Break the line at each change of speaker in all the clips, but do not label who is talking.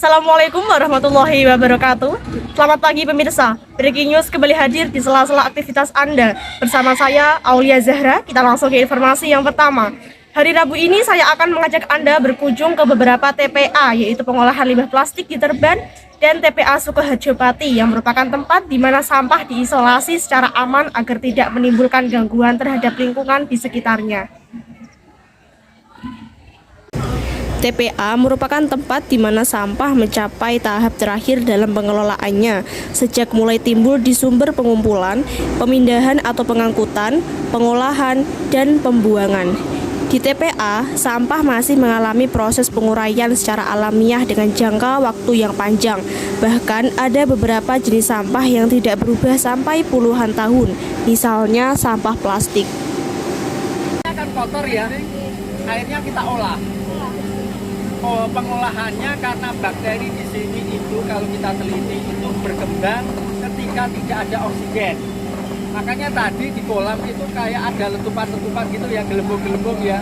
Assalamualaikum warahmatullahi wabarakatuh. Selamat pagi pemirsa. Breaking News kembali hadir di sela-sela aktivitas Anda. Bersama saya Aulia Zahra. Kita langsung ke informasi yang pertama. Hari Rabu ini saya akan mengajak Anda berkunjung ke beberapa TPA, yaitu pengolahan limbah plastik di Terban dan TPA Sukoharjo Pati, yang merupakan tempat di mana sampah diisolasi secara aman agar tidak menimbulkan gangguan terhadap lingkungan di sekitarnya. TPA merupakan tempat di mana sampah mencapai tahap terakhir dalam pengelolaannya, sejak mulai timbul di sumber pengumpulan, pemindahan atau pengangkutan, pengolahan, dan pembuangan. Di TPA, sampah masih mengalami proses penguraian secara alamiah dengan jangka waktu yang panjang. Bahkan ada beberapa jenis sampah yang tidak berubah sampai puluhan tahun, misalnya sampah plastik.
Akan kotor ya, akhirnya kita olah. Pengolahannya karena bakteri di sini itu kalau kita teliti itu berkembang ketika tidak ada oksigen. Makanya tadi di kolam itu kayak ada letupan-letupan gitu ya, gelembung-gelembung ya.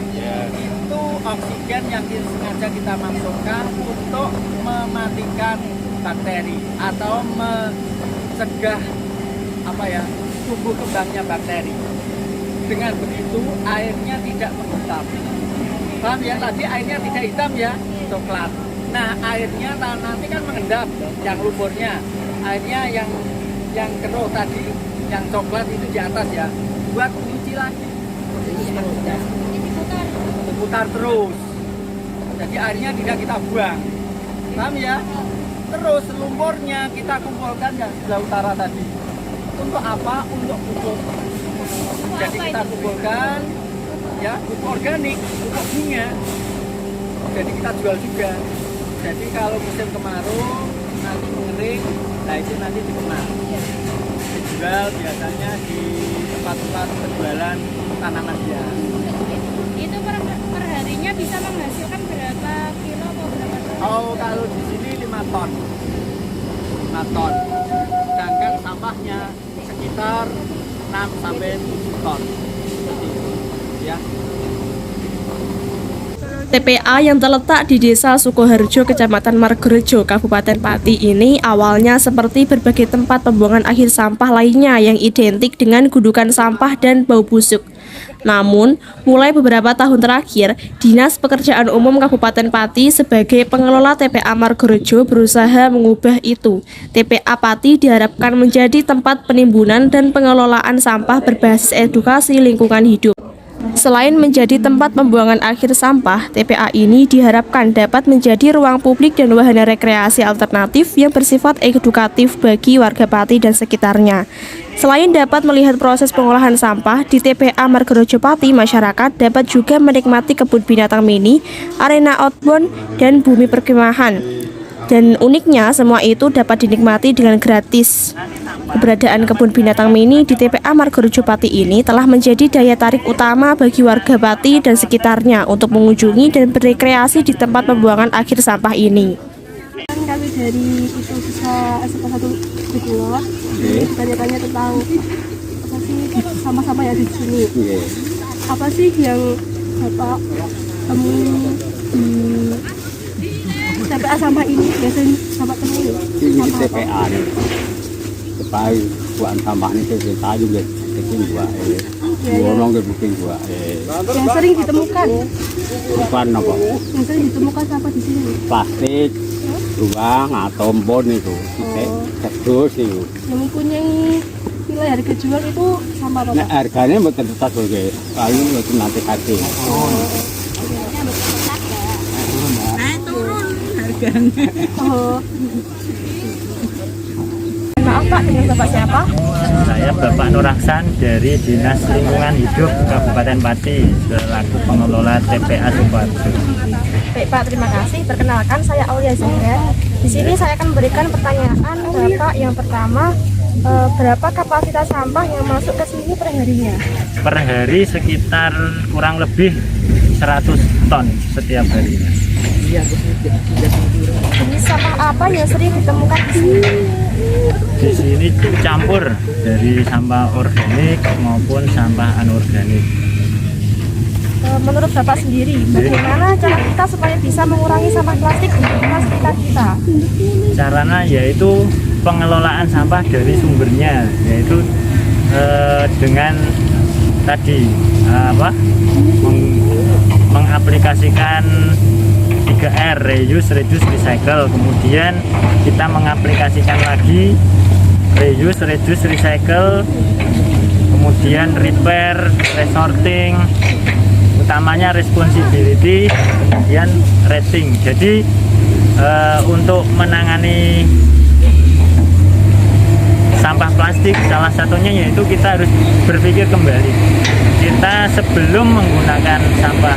Itu oksigen yang sengaja kita masukkan untuk mematikan bakteri atau mencegah tumbuh kembangnya bakteri. Dengan begitu airnya tidak menghitam. Paham ya, tadi airnya tidak hitam ya, coklat. Nah, airnya nanti kan mengendap yang lumpurnya. Airnya yang keruh tadi, yang coklat itu di atas ya. Buat cuci lagi. Diputar terus. Jadi airnya tidak kita buang. Paham ya? Terus lumpurnya kita kumpulkan yang sebelah utara tadi. Untuk apa? Untuk pupuk. Jadi kita kumpulkan ya, pupuk organik, pupuk bunga. Jadi kita jual juga. Jadi kalau musim kemarau nanti mengering, nah itu nanti dikemas. Dijual biasanya di tempat-tempat penjualan tanaman hias.
Itu per harinya bisa menghasilkan berapa kilo atau berapa ton?
Oh, kalau di sini 5 ton. 5 ton. Sedangkan sampahnya sekitar 6 sampai 7 ton. Seperti itu. Ya.
TPA yang terletak di Desa Sukoharjo, Kecamatan Margorejo, Kabupaten Pati ini awalnya seperti berbagai tempat pembuangan akhir sampah lainnya yang identik dengan gundukan sampah dan bau busuk. Namun, mulai beberapa tahun terakhir, Dinas Pekerjaan Umum Kabupaten Pati sebagai pengelola TPA Margorejo berusaha mengubah itu. TPA Pati diharapkan menjadi tempat penimbunan dan pengelolaan sampah berbasis edukasi lingkungan hidup. Selain menjadi tempat pembuangan akhir sampah, TPA ini diharapkan dapat menjadi ruang publik dan wahana rekreasi alternatif yang bersifat edukatif bagi warga Pati dan sekitarnya. Selain dapat melihat proses pengolahan sampah, di TPA Margorejo Pati, masyarakat dapat juga menikmati kebun binatang mini, arena outbound, dan bumi perkemahan. Dan uniknya, semua itu dapat dinikmati dengan gratis. Keberadaan kebun binatang mini di TPA Margorejo Pati ini telah menjadi daya tarik utama bagi warga Pati dan sekitarnya untuk mengunjungi dan berrekreasi di tempat pembuangan akhir sampah ini.
Kami dari itu bisa SP1 Bikulo, tanya-tanya tentang apa sih sama-sama yang di sini. Apa sih yang Bapak temui di TPA sampah ini, biasanya Bapak temui?
Ini TPA nih. Supaya buat sampah ini saya juga bikin gua. Orang ke bikin gua.
Yang sering ditemukan?
Bukan apa?
Yang sering ditemukan sampah di sini?
Plastik, ruang atau bon itu. Terus itu.
Yang mempunyai nilai harga jual itu sama apa?
Nah, harganya betul tetap sebagai lalu itu nanti kasih.
Turun harganya. Oh.
Maaf Pak, dengan Bapak siapa?
Saya Bapak Nur Aksan dari Dinas Lingkungan Hidup Kabupaten Pati selaku pengelola TPA Sukoharjo.
Baik Pak, terima kasih. Perkenalkan, saya Aulia Zahra. Di sini saya akan memberikan pertanyaan Bapak. Yang pertama, berapa kapasitas sampah yang masuk ke sini per harinya?
Per hari sekitar kurang lebih 100 ton setiap hari.
Jenis sampah apa yang sering ditemukan di sini?
Di sini campur dari sampah organik maupun sampah anorganik.
Menurut Bapak sendiri, bagaimana cara kita supaya bisa mengurangi sampah plastik di lingkungan sekitar kita?
Caranya yaitu pengelolaan sampah dari sumbernya, yaitu dengan tadi mengaplikasikan 3R, reuse, reduce, recycle. Kemudian kita mengaplikasikan lagi reuse, reduce, recycle, kemudian repair, resorting, utamanya responsibility, kemudian rating. Jadi untuk menangani sampah plastik salah satunya yaitu kita harus berpikir kembali. Kita sebelum menggunakan sampah,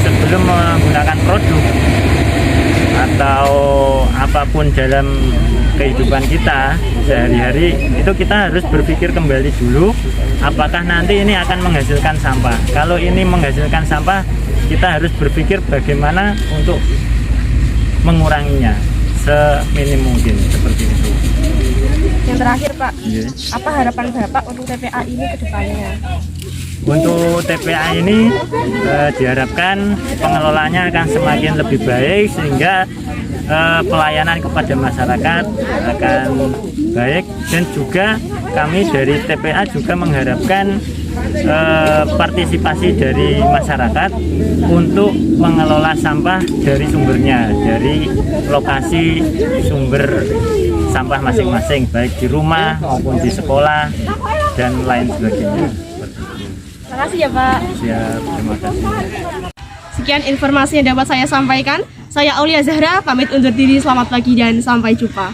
sebelum menggunakan produk atau apapun dalam kehidupan kita sehari-hari, itu kita harus berpikir kembali dulu apakah nanti ini akan menghasilkan sampah. Kalau ini menghasilkan sampah, kita harus berpikir bagaimana untuk menguranginya seminim mungkin, seperti itu.
Yang terakhir Pak,
Iya.
apa harapan Bapak untuk TPA ini ke depannya?
Untuk TPA ini diharapkan pengelolaannya akan semakin lebih baik sehingga pelayanan kepada masyarakat akan baik, dan juga kami dari TPA juga mengharapkan partisipasi dari masyarakat untuk mengelola sampah dari sumbernya, dari lokasi sumber sampah masing-masing, baik di rumah maupun di sekolah dan lain sebagainya.
Terima kasih ya Pak.
Siap, terima kasih.
Sekian informasi yang dapat saya sampaikan. Saya Aulia Zahra, pamit undur diri. Selamat pagi dan sampai jumpa.